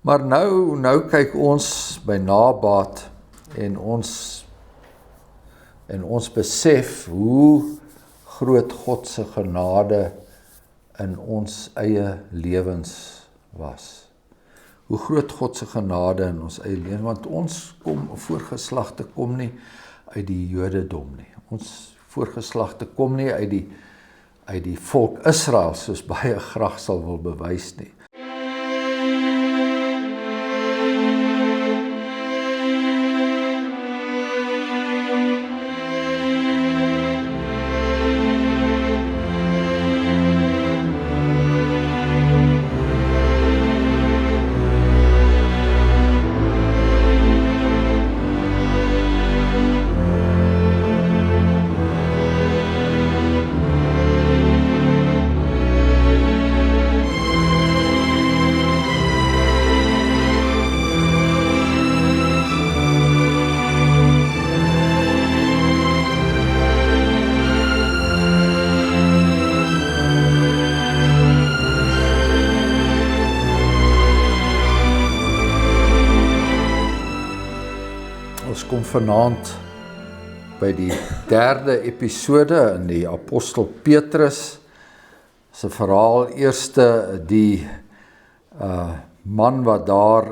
Maar nou kyk ons by nabaat en ons besef hoe groot God se genade in ons eie lewens was. Hoe groot God se genade in ons eie lewens, want ons voorgeslagte kom nie uit die Jodendom nie. Ons voorgeslagte kom nie uit die volk Israel, soos baie graag sal wil bewys nie. Ons kom vanaand by die derde episode in die apostel Petrus se verhaal. Eerste die man wat daar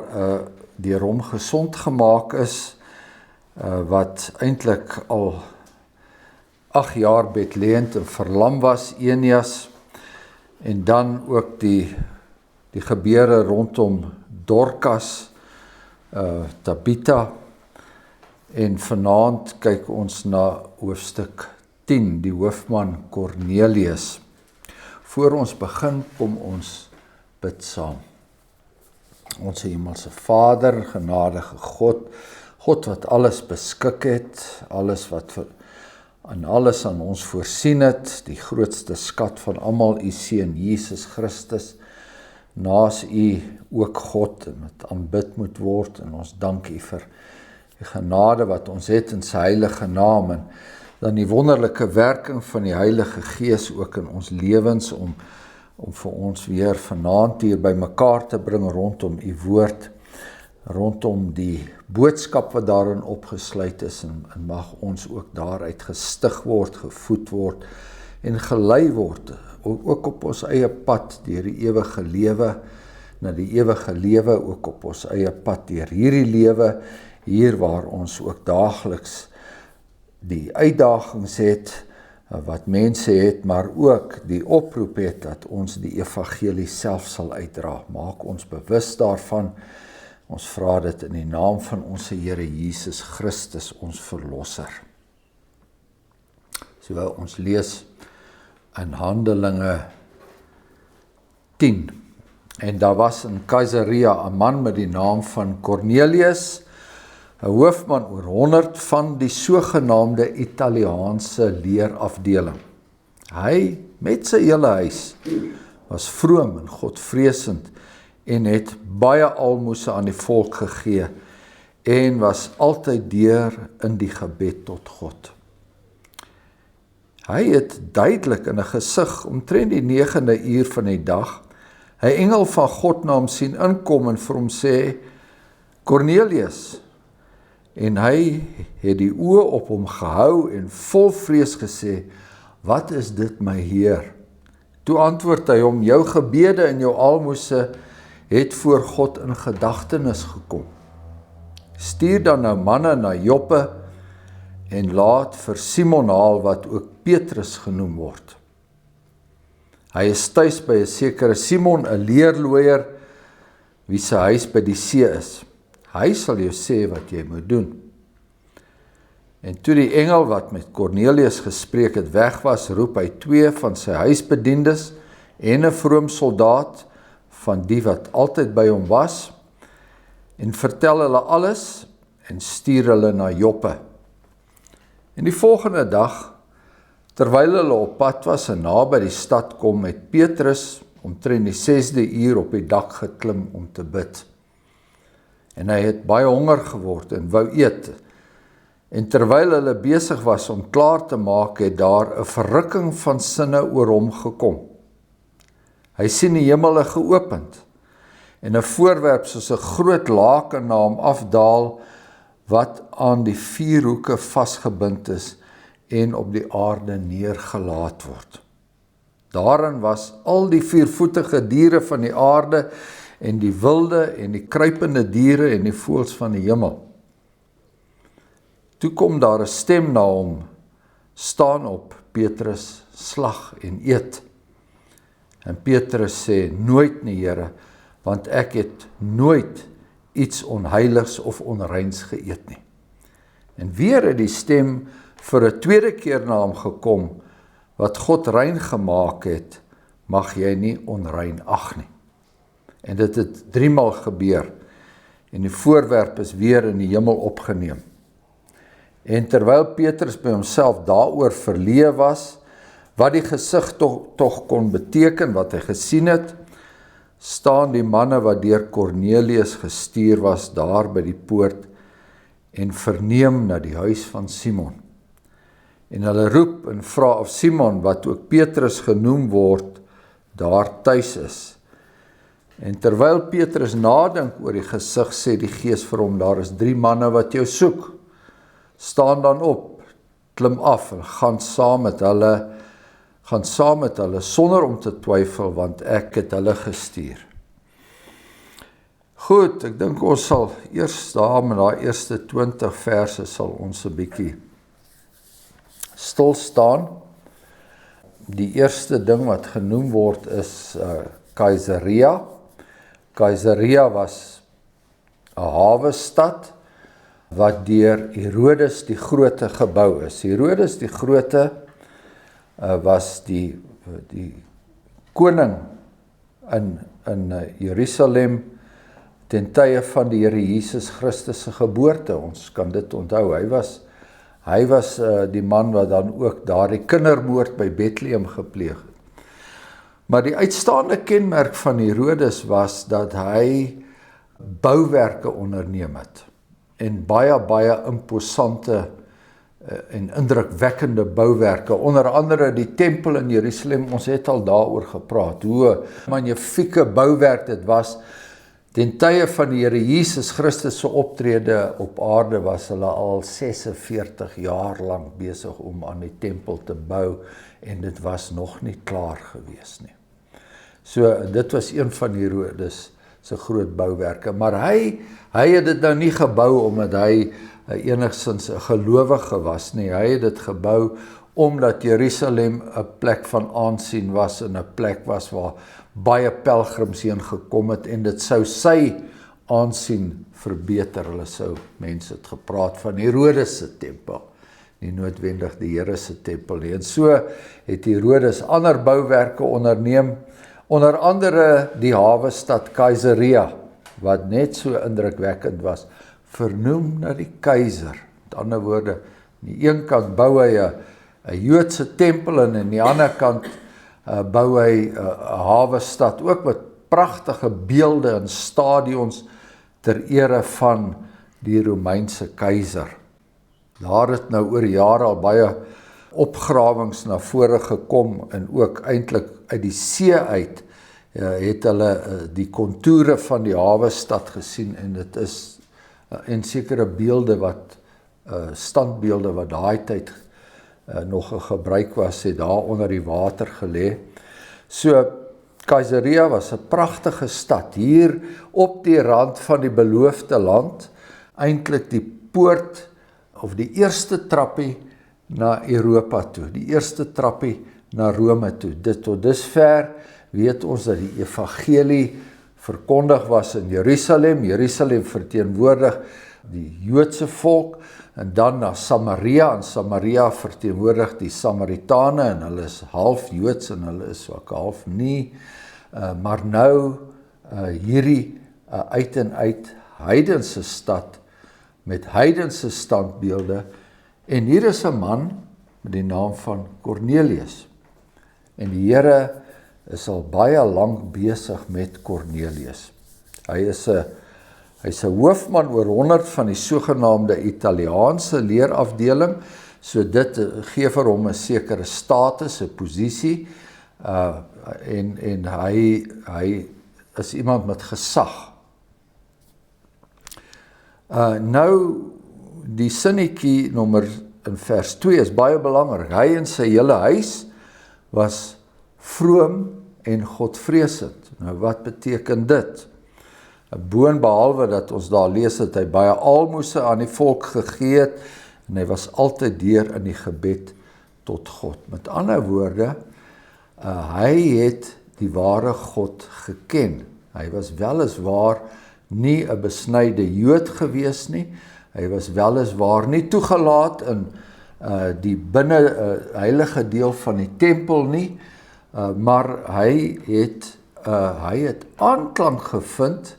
deur hom gesond gemaak is, wat eintlik al 8 jaar bedlêend en verlam was, Eneas, en dan ook die gebeure rondom Dorcas, Tabitha. En vanaand kyk ons na hoofstuk 10, die hoofman Cornelius. Voor ons begin, kom ons bid saam. Ons hemelse Vader, genadige God, God wat alles beskik het, alles wat aan ons voorsien het, die grootste skat van almal, u seun Jesus Christus, naas u ook God, en wat aanbid moet word, en ons dank u vir die genade wat ons het in sy heilige naam, en dan die wonderlike werking van die Heilige Gees ook in ons lewens, om vir ons weer vanaand hier by mekaar te bring rondom u woord, rondom die boodskap wat daarin opgesluit is, en mag ons ook daaruit gestig word, gevoed word, en gelei word, ook op ons eie pad, deur die ewige lewe, na die ewige lewe, ook op ons eie pad, deur hierdie lewe, hier waar ons ook daagliks die uitdagings het, wat mense het, maar ook die oproep het, dat ons die evangelie self sal uitdra. Maak ons bewus daarvan, ons vra dit in die naam van ons Here Jesus Christus, ons Verlosser. So ons lees in Handelinge 10, en daar was in Caesarea 'n man met die naam van Cornelius, 'n hoofman oor 100 van die sogenaamde Italiaanse leerafdeling. Hy, met sy hele huis, was vroom en godvreesend en het baie almoses aan die volk gegee en was altyd deur in die gebed tot God. Hy het duidelik in 'n gesig omtrent die 9de uur van die dag 'n engel van God na hom sien inkom en vir hom sê, Cornelius. En hy het die oë op hom gehou en vol vrees gesê, wat is dit my Heer? Toe antwoord hy hom, jou gebede en jou almoses het voor God in gedagtenis gekom. Stuur dan nou manne na Joppe en laat vir Simon haal wat ook Petrus genoem word. Hy is tuis by 'n sekere Simon, 'n leerlooier, wie sy huis by die see is. Hy sal jou sê wat jy moet doen. En toe die engel wat met Cornelius gespreek het weg was, roep hy 2 van sy huisbediendes en 'n vroom soldaat van die wat altyd by hom was, en vertel hulle alles en stuur hulle na Joppe. En die volgende dag, terwyl hulle op pad was en naby die stad kom, het Petrus omtrent die 6de uur op die dak geklim om te bid. En hy het baie honger geword en wou eet. En terwyl hulle besig was om klaar te maak, het daar 'n verrukking van sinne oor hom gekom. Hy sien die hemele geopend en 'n voorwerp soos 'n groot laken na hom afdaal, wat aan die 4 hoeke vasgebind is en op die aarde neergelaat word. Daarin was al die 4-voetige diere van die aarde en die wilde en die kruipende diere en die voëls van die hemel. Toe kom daar 'n stem na hom, staan op, Petrus, slag en eet. En Petrus sê, nooit nie, Here, want ek het nooit iets onheiligs of onreins geëet nie. En weer het die stem vir 'n tweede keer na hom gekom, wat God rein gemaak het, mag jy nie onrein ag nie. En dit het 3 maal gebeur, en die voorwerp is weer in die hemel opgeneem. En terwyl Petrus by homself daaroor verleë was, wat die gesig tog kon beteken, wat hy gesien het, staan die manne wat deur Kornelius gestuur was, daar by die poort, en verneem na die huis van Simon. En hulle roep en vra of Simon, wat ook Petrus genoem word, daar tuis is. En terwyl Petrus nadink oor die gesig, sê die Gees vir hom, daar is 3 manne wat jou soek. Staan dan op, klim af en gaan saam met hulle sonder om te twyfel, want ek het hulle gestuur. Goed, ek dink ons sal eers daar met daai eerste 20 verse sal ons 'n bietjie stil staan. Die eerste ding wat genoem word is Caesarea. Caesarea was 'n hawestad wat deur Herodes die Grote gebou is. Herodes die Grote was die koning in Jerusalem ten tye van die Here Jesus Christus se geboorte. Ons kan dit onthou. Hy was die man wat dan ook daardie kindermoord by Bethlehem gepleeg het. Maar die uitstaande kenmerk van Herodes was dat hy bouwerke onderneem het. En baie imposante en indrukwekkende bouwerke, onder andere die tempel in Jerusalem, ons het al daaroor gepraat, hoe magnifieke bouwerk dit was. Ten tye van die Here Jesus Christus se optrede op aarde was hulle al 46 jaar lank besig om aan die tempel te bou, en dit was nog nie klaar gewees nie. So, dit was een van Herodes se groot bouwerke, maar hy het dit nou nie gebou omdat hy enigstens 'n gelowige was nie. Hy het dit gebou omdat Jerusalem 'n plek van aansien was en 'n plek was waar baie pelgrims heen gekom het, en dit sou sy aansien verbeter. Hulle sou, mense het gepraat van Herodes se tempel, nie noodwendig die Here se tempel nie. En so het Herodes ander bouwerke onderneem, onder andere die hawestad Caesarea, wat net so indrukwekkend was, vernoem na die keiser. Met ander woorde, aan die een kant bou hy 'n Joodse tempel, en aan die ander kant bou hy 'n hawestad, ook met pragtige beelde en stadions ter ere van die Romeinse keiser. Daar het nou oor jare al baie opgrawings na vore gekom, en ook eintlik uit die see uit het hulle die kontoure van die hawestad gesien, en dit is en sekere beelde wat standbeelde wat daai tyd nog gebruik was, het daar onder die water gelê. So Caesarea was 'n pragtige stad hier op die rand van die beloofde land, eintlik die poort of die eerste trappie na Europa toe, die eerste trappie na Rome toe. Dit tot dusver weet ons dat die evangelie verkondig was in Jerusalem. Jerusalem verteenwoordig die Joodse volk, en dan na Samaria, en Samaria verteenwoordig die Samaritane, en hulle is half Joods en hulle is ook half nie, maar nou hierdie uit en uit heidense stad met heidense standbeelde, en hier is 'n man met die naam van Cornelius, en die Here is al baie lank besig met Cornelius. Hy's 'n hoofman oor 100 van die sogenaamde Italiaanse leerafdeling, so dit gee vir hom 'n sekere status, 'n posisie, en hy is iemand met gesag. Nou, die sinnetjie nommer in vers 2 is baie belangrik. Hy en sy hele huis was vroom en godvreesend. Nou, wat beteken dit? Boonbehalwe dat ons daar lees dat hy baie almoses aan die volk gegee het, en hy was altyd deur in die gebed tot God. Met ander woorde, hy het die ware God geken. Hy was weliswaar nie 'n besnyde Jood gewees nie. Hy was weliswaar nie toegelaat in die heilige deel van die tempel nie, maar hy het aanklank gevind,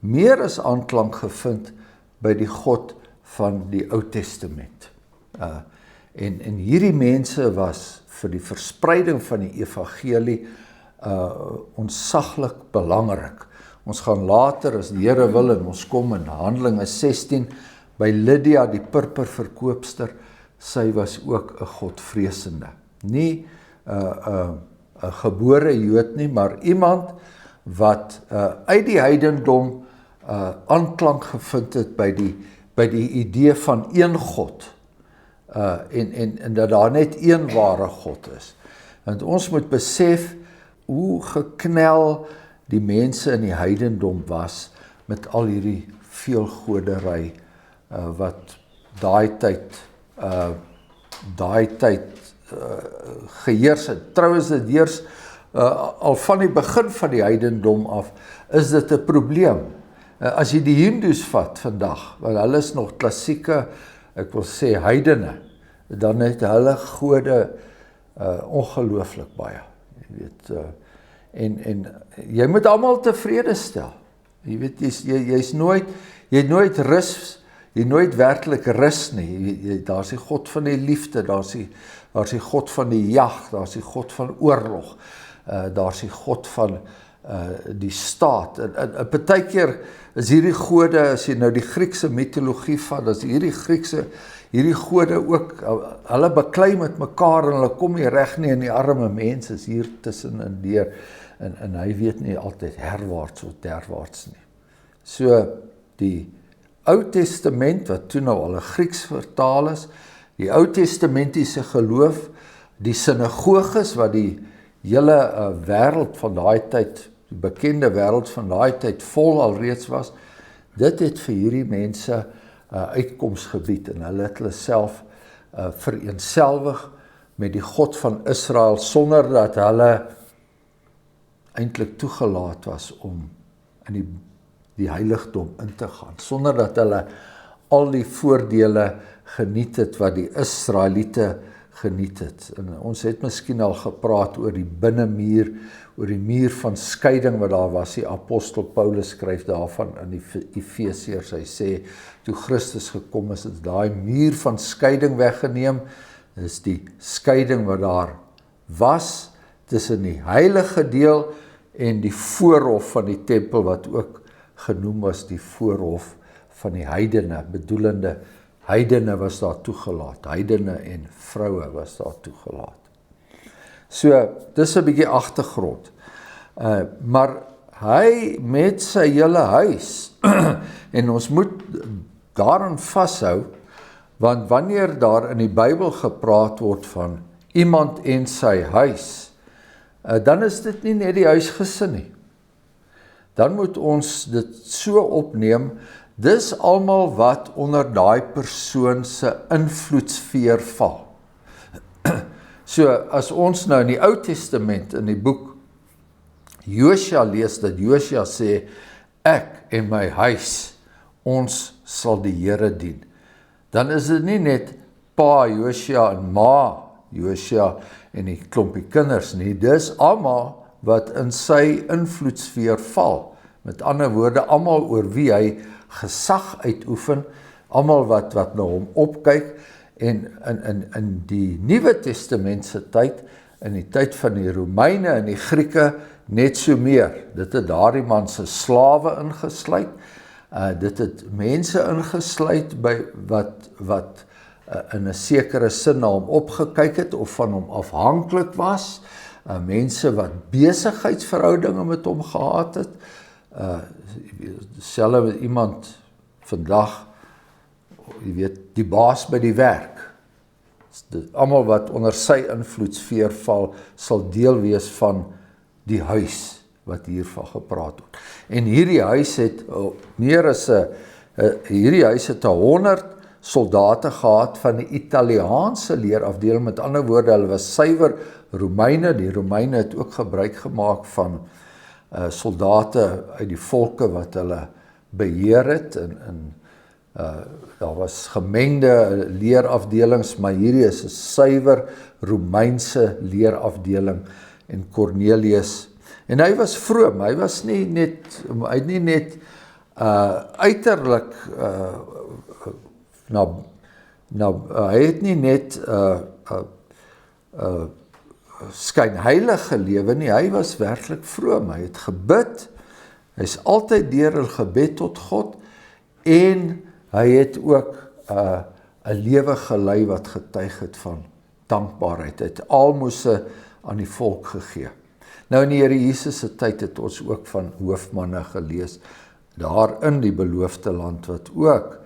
meer as aanklank gevind by die God van die Ou Testament. En hierdie mense was vir die verspreiding van die evangelie ontsaglik belangrik. Ons gaan later, as die Here wil, en ons kom in Handelinge 16, by Lydia, die purperverkoopster, sy was ook 'n godvreesende. Nie 'n gebore Jood nie, maar iemand wat uit die heidendom aanklank gevind het by die idee van een God, en dat daar net een ware God is. Want ons moet besef hoe geknel die mense in die heidendom was met al hierdie veelgodery wat daai tyd geheers het. Trouwens, dit heers al van die begin van die heidendom af, is dit 'n probleem. As jy die Hindoes vat vandag, want hulle is nog klassieke, ek wil sê heidene, dan het hulle gode ongelooflik baie. Jy weet, en jy moet almal tevrede stel. Jy weet, jy het nooit rus, jy nooit werklik rus nie. Daar's die God van die liefde, daar's die God van die jag, daar's die God van oorlog, daar's die God van die staat. En partykeer is hierdie gode, as jy nou die Griekse mitologie vat, as hierdie gode ook, hulle beklei met mekaar en hulle kom nie reg nie, en die arme mens is hier tussen en deur, en hy weet nie altyd herwaarts of derwaarts nie. So, die Ou Testament, wat toe nou al 'n Grieks vertaal is, die Ou Testamentiese geloof, die sinagoges, wat die hele wêreld van daai tyd, die bekende wêreld van daai tyd vol alreeds was, dit het vir hierdie mense uitkomsgebied, en hulle het hulle self vereenselwig met die God van Israel, sonder dat hulle eintlik toegelaat was om in die heiligdom in te gaan, sonder dat hulle al die voordele geniet het wat die Israeliete geniet het. En ons het miskien al gepraat oor die binnemuur, oor die muur van skeiding wat daar was. Die apostel Paulus skryf daarvan in die Efesiërs. Hy sê, toe Christus gekom is, het daai muur van skeiding weggeneem. Dit is die skeiding wat daar was tussen die heilige deel en die voorhof van die tempel, wat ook genoem was die voorhof van die heidene, bedoelende heidene was daar toegelaat, heidene en vroue was daar toegelaat. So, dis 'n bietjie agtergrond. Maar hy met sy hele huis, en ons moet daarin vashou, want wanneer daar in die Bybel gepraat word van iemand en sy huis, dan is dit nie net die huisgesin nie. Dan moet ons dit so opneem, dis almal wat onder daai persoon se invloedsfeer val. So, as ons nou in die Ou Testament, in die boek Josua lees, dat Josua sê, ek en my huis, ons sal die Here dien. Dan is dit nie net pa Josua en ma Josua en die klompie kinders nie, dis almal wat in sy invloedsfeer val. Met ander woorde, almal oor wie hy gesag uitoefen, almal wat na hom opkyk, en in die Nuwe Testamentse tyd, in die tyd van die Romeine en die Grieke, net so meer. Dit het daardie man se slawe ingesluit, dit het mense ingesluit wat in 'n sekere sin na hom opgekyk het, of van hom afhanklik was, mense wat besigheidsverhoudinge met hom gehad het, selfs met iemand vandag, jy weet, die baas by die werk, almal wat onder sy invloedssfeer val, sal deel wees van die huis wat hiervan gepraat word. En hierdie huis het meer as hierdie huis het 100 soldate gehad van die Italiaanse leerafdeling, met ander woorde, hulle was suiwer Romeine, die Romeine het ook gebruik gemaak van soldate uit die volke wat hulle beheer het, en daar was gemengde leerafdelings, maar hierdie is 'n suiwer Romeinse leerafdeling, en Cornelius, en hy was vroom, hy was nie net, hy het nie net uiterlik hy het nie net skynheilig gelewe nie, hy was werklik vroom, hy het gebid, hy is altyd deur 'n gebed tot God, en hy het ook 'n lewe gelei wat getuig het van dankbaarheid, hy het almoses aan die volk gegee. Nou in die Here Jesus se tyd het ons ook van hoofmanne gelees, daar in die beloofde land, wat ook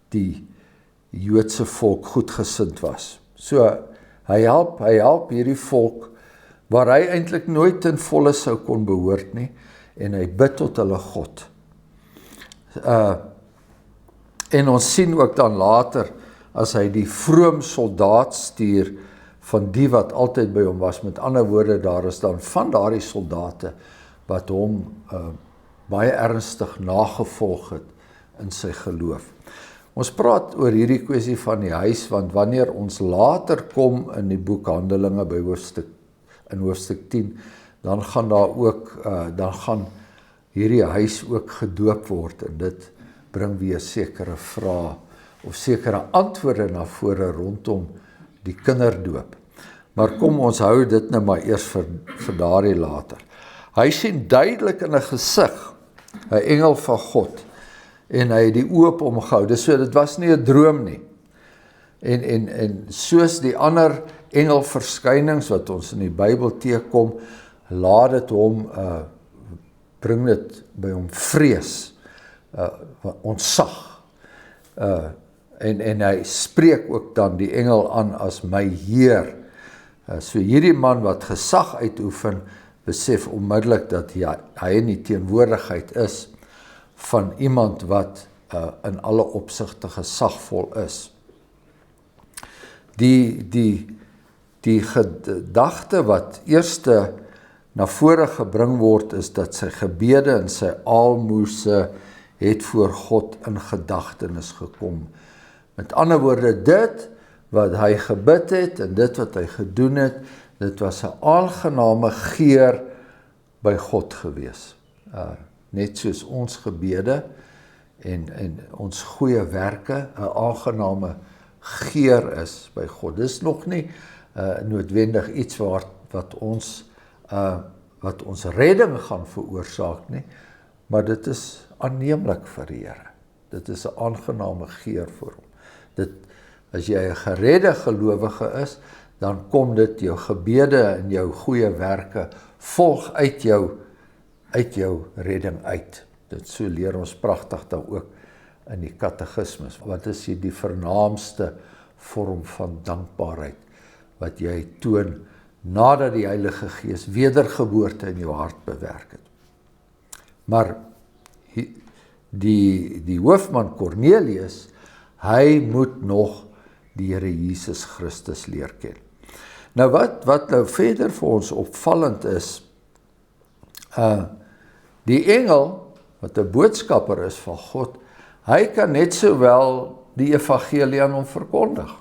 die Joodse volk goedgesind was. So, hy help hierdie volk, waar hy eintlik nooit ten volle sou kon behoort nie, en hy bid tot hulle God. En ons sien ook dan later, as hy die vroom soldaat stuur, van die wat altyd by hom was, met ander woorde, daar is dan van daardie soldate, wat hom baie ernstig nagevolg het, in sy geloof. Ons praat oor hierdie kwessie van die huis, want wanneer ons later kom in die boek Handelinge by hoofstuk 10, dan gaan daar ook, dan gaan hierdie huis ook gedoop word, en dit bring weer sekere vrae, of sekere antwoorde na vore rondom die kinderdoop. Maar kom ons hou dit nou maar eers vir daardie later. Hy sien duidelik in 'n gesig, 'n engel van God, en hy het die oë op hom gehou, so dit was nie 'n droom nie. En soos die ander engelverskynings wat ons in die Bybel teekom, laat dit hom, bring dit by hom vrees, ontzag, en hy spreek ook dan die engel aan as my Heer. So hierdie man wat gesag uitoefen, besef onmiddellik dat hy in die teenwoordigheid is van iemand wat in alle opsigte gesagvol is. Die gedagte wat eerste na vore gebring word, is dat sy gebede en sy aalmoese het voor God in gedagtenis gekom. Met ander woorde, dit wat hy gebid het en dit wat hy gedoen het, dit was 'n aangename geur by God gewees. Net soos ons gebede en ons goeie werke 'n aangename geur is by God. Dis nog nie noodwendig iets wat ons redding gaan veroorsaak nie, maar dit is aanneemlik vir die Here. Dit is 'n aangename geur vir hom. As jy 'n geredde gelowige is, dan kom dit jou gebede en jou goeie werke volg uit jou redding uit. Dit so leer ons pragtig dan ook in die katekismes. Wat is die vernaamste vorm van dankbaarheid wat jy toon nadat die Heilige Gees wedergeboorte in jou hart bewerk het? Maar die hoofman Cornelius, hy moet nog die Here Jesus Christus leer ken. Nou wat nou verder vir ons opvallend is, die engel, wat 'n boodskapper is van God, hy kan net sowel die evangelie aan hom verkondig.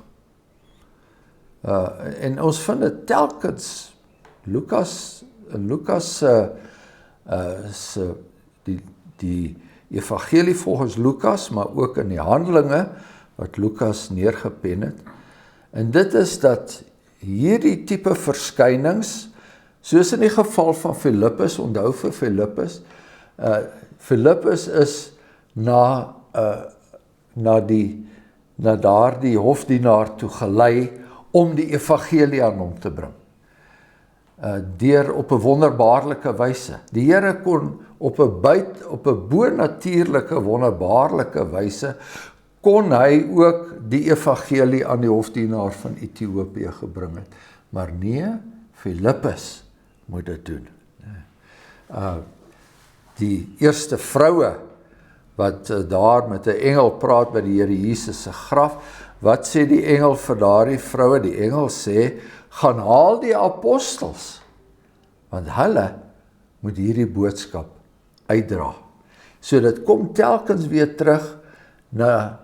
En ons vind dit telkens, Lukas die evangelie volgens Lukas, maar ook in die Handelinge, wat Lukas neergepen het, en dit is dat hierdie tipe verskynings, soos in die geval van Filippus, onthou vir Filippus, Filippus is na daardie hofdienaar toe gelei om die evangelie aan hom te bring. deur op 'n wonderbaarlike wyse. Die Here kon op 'n bonatuurlike wonderbaarlike wyse kon hy ook die evangelie aan die hofdienaar van Ethiopië gebring het. Maar nee, Filippus moet dit doen. Die eerste vroue wat daar met 'n engel praat by die Here Jesus se graf, wat sê die engel vir daardie vroue? Die engel sê, gaan haal die apostels, want hulle moet hierdie boodskap uitdra. So dit kom telkens weer terug na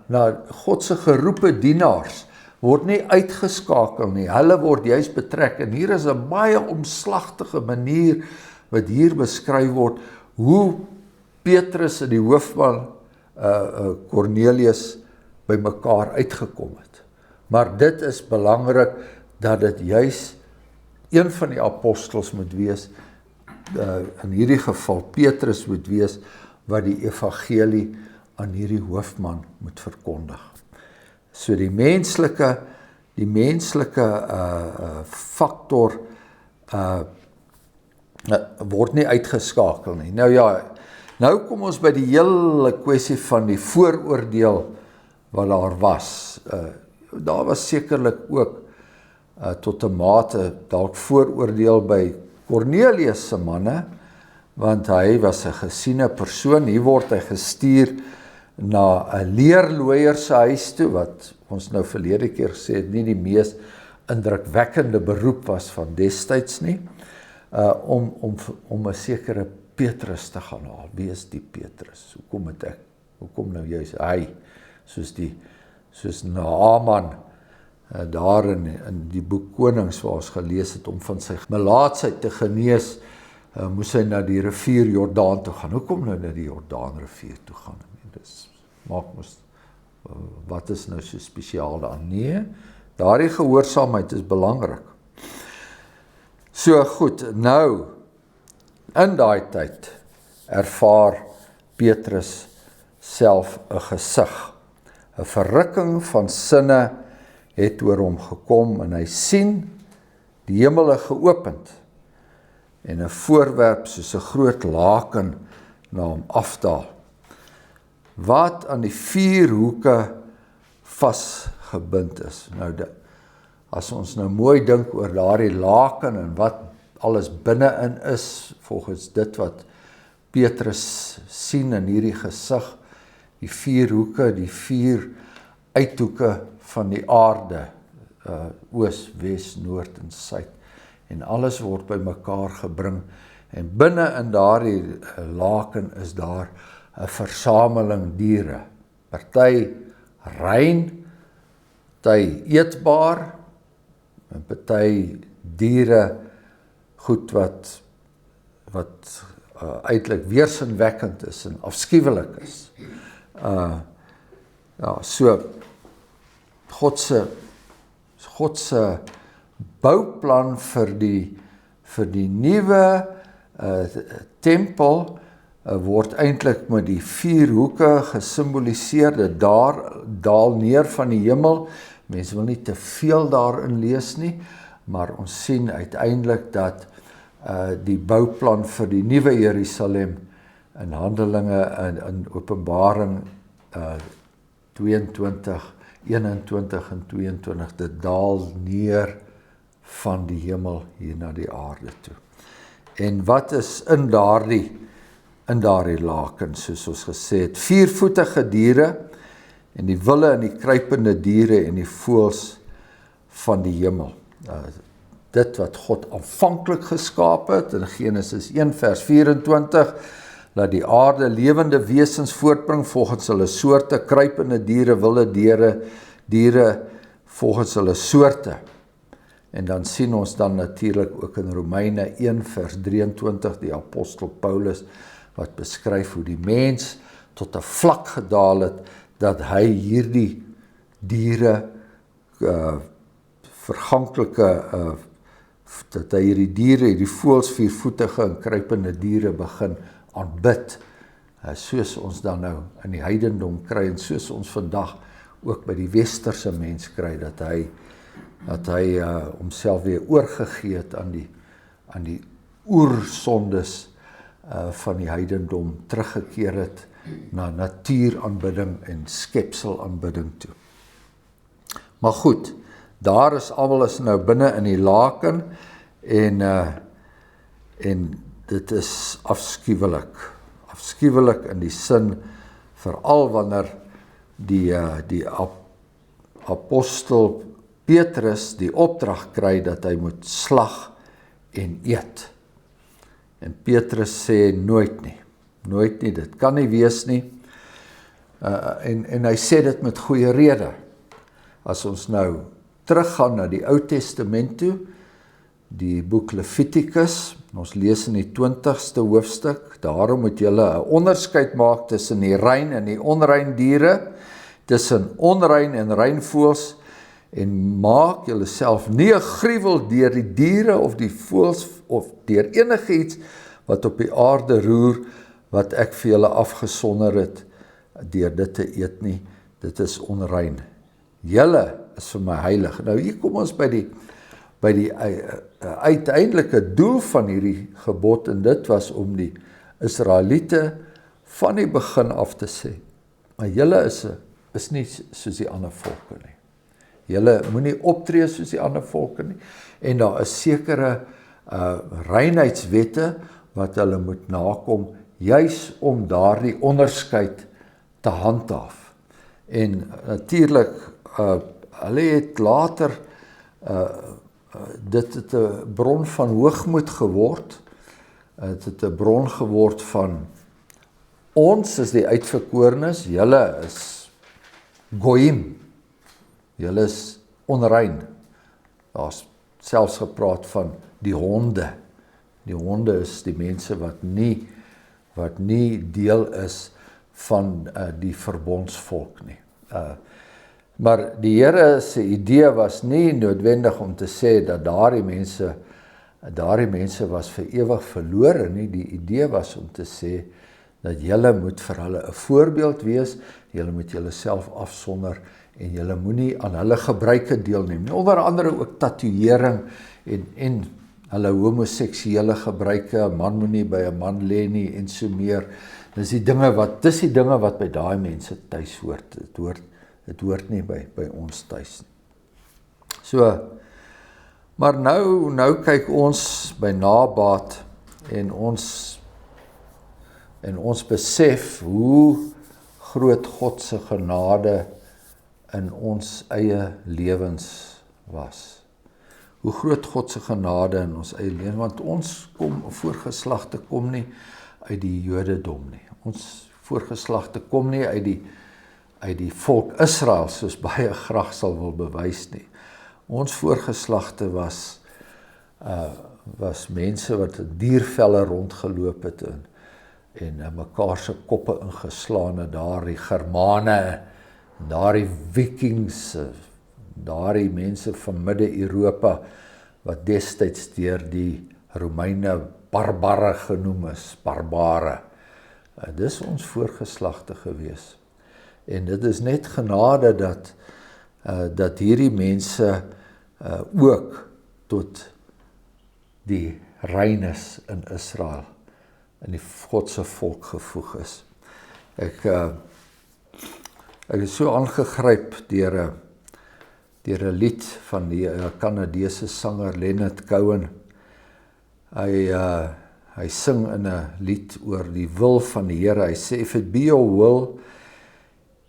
God se geroepe dienaars, word nie uitgeskakel nie, hulle word juist betrek, en hier is 'n baie omslagtige manier wat hier beskryf word, hoe Petrus en die hoofman Cornelius by mekaar uitgekom het. Maar dit is belangrik, dat dit juis een van die apostels moet wees, in hierdie geval Petrus moet wees, wat die evangelie aan hierdie hoofman moet verkondig. So die menslike faktor word nie uitgeskakel nie. Nou ja, nou kom ons by die hele kwessie van die vooroordeel wat daar was. Daar was sekerlik ook tot 'n mate dalk vooroordeel by Cornelius se manne, want hy was 'n gesiene persoon. Hier word hy gestuur na 'n leerlooier se huis toe, wat ons nou verlede keer gesê het, nie die mees indrukwekkende beroep was van destyds nie, om 'n sekere Petrus te gaan haal. Wie is die Petrus? Hoekom nou juist hy? Soos Naaman, daar in die boek Konings waar ons gelees het, om van sy melaatsheid te genees, moes hy na die rivier Jordaan toe gaan. Hoekom nou na die Jordaan rivier toe gaan? Wat is nou so spesiaal daaraan? Nee, daardie gehoorsaamheid is belangrik. So goed, nou, in daai tyd ervaar Petrus self 'n gesig. 'n verrukking van sinne het oor hom gekom, en hy sien die hemele geopend, en 'n voorwerp soos 'n groot laken na hom afdaal, wat aan die 4 hoeke vasgebind is. Nou, as ons nou mooi dink oor daardie laken, en wat alles binne-in is, volgens dit wat Petrus sien in hierdie gesig, die 4 hoeke, die 4 uithoeke van die aarde, oos, wes, noord en suid, en alles word by mekaar gebring, en binne in daardie laken is daar 'n versameling diere, party rein, party eetbaar, en party diere goed wat eintlik weersinwekkend is en afskuwelik is. So God se bouplan vir die nuwe tempel word eintlik met die 4 hoeke gesimboliseer. Dit daal neer van die hemel. Mense wil nie te veel daarin lees nie, maar ons sien uiteindelik dat die bouplan vir die nuwe Jerusalem in Handelinge in Openbaring 22, 21 en 22, dit daal neer van die hemel hier na die aarde toe. En wat is in daardie laken, soos ons gesê het, 4-voetige diere, en die wilde en die kruipende diere en die voëls van die hemel. Dit wat God aanvanklik geskaap het, in Genesis 1 vers 24, laat die aarde lewende wesens voortbring volgens hulle soorte, kruipende diere, wilde diere volgens hulle soorte. En dan sien ons dan natuurlik ook in Romeine 1 vers 23, die apostel Paulus, wat beskryf hoe die mens tot 'n vlak gedaal het, dat hy hierdie diere, verganklike, dat hy hierdie diere, hierdie voëls, 4-voetige en kruipende diere begin aanbid, soos ons dan nou in die heidendom kry, en soos ons vandag ook by die westerse mens kry, dat hy homself weer oorgegee het aan die oersondes van die heidendom teruggekeer het na natuuraanbidding en skepselaanbidding toe. Maar goed, daar is almal is nou binne in die laken en dit is afskuwelik in die sin, veral wanneer die apostel Petrus die opdrag kry dat hy moet slag en eet. En Petrus sê nooit nie, dit kan nie wees nie. En hy sê dit met goeie rede. As ons nou teruggaan na die Ou Testament toe, die boek Levitikus, ons lees in die 20ste hoofstuk, daarom moet julle 'n onderskeid maak tussen die rein en die onrein diere, tussen onrein en rein voëls, en maak julle self nie 'n gruwel deur die diere of die voëls of deur enige iets wat op die aarde roer, wat ek vir julle afgesonder het, deur dit te eet nie, dit is onrein. Julle is vir my heilig. Nou hier kom ons by die uiteindelike doel van hierdie gebod, en dit was om die Israeliete van die begin af te sê, maar julle is nie soos die ander volke nie. Julle moenie optree soos die ander volke nie, en daar is sekere reinheidswette wat hulle moet nakom, juis om daardie onderskeid te handhaaf. En natuurlik, hulle het later dit het 'n bron van hoogmoed geword. Dit het 'n bron geword van ons is die uitverkorenes, julle is goyim, julle is onrein. Daar's selfs gepraat van die honde. Die honde is die mense wat nie deel is van die verbondsvolk nie. Maar die Here se idee was nie noodwendig om te sê dat daardie mense was vir ewig verlore nie. Die idee was om te sê dat julle moet vir hulle 'n voorbeeld wees, julle moet julleself afsonder en julle moenie aan hulle gebruike deelneem. Onder andere ook tatoeëring en hulle homoseksuele gebruike, 'n man moenie by 'n man lê nie en so meer. Dis die dinge wat by daai mense tuis hoort. Dit hoort nie by ons tuis nie. So, maar nou kyk ons by nabaat en ons besef hoe groot God se genade in ons eie lewens was. Hoe groot God se genade in ons eie lewens, want ons voorgeslagte kom nie uit die Jodendom nie. Ons voorgeslagte kom nie uit die volk Israel, soos baie graag sal wil bewys nie. Ons voorgeslagte was mense wat diervelle rondgeloop het en mekaar se koppe ingeslaan het, daardie Germane, daardie Vikings, daardie mense van Midde-Europa, wat destyds deur die Romeine barbare genoem is, barbare. Dis ons voorgeslagte gewees. En dit is net genade dat hierdie mense ook tot die reines in Israel, in die Godse volk gevoeg is. Ek is so aangegryp deur 'n lied van die Kanadese sanger Leonard Cohen. Hy sing in 'n lied oor die wil van die Here. Hy sê, if it be your will,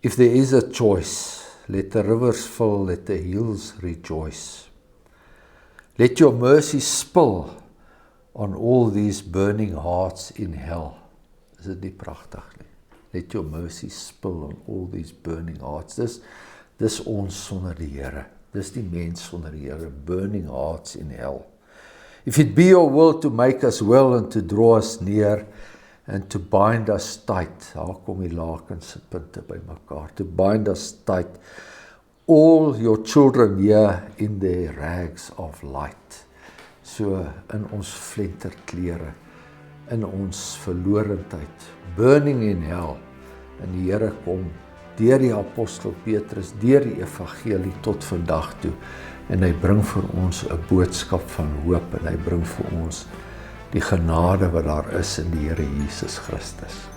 if there is a choice, let the rivers fill, let the hills rejoice. Let your mercy spill on all these burning hearts in hell. Is dit nie pragtig nie? Let your mercy spill on all these burning hearts. Dis ons sonder die Here. Dis die mens sonder die Here. Burning hearts in hell. If it be your will to make us well and to draw us near and to bind us tight. Daar kom die lakense punte by mekaar. To bind us tight. All your children here in their rags of light. So in ons flenterklere, in ons verlorendheid, burning in hell. En die Here kom deur die apostel Petrus, deur die evangelie tot vandag toe en hy bring vir ons 'n boodskap van hoop en hy bring vir ons die genade wat daar is in die Here Jesus Christus.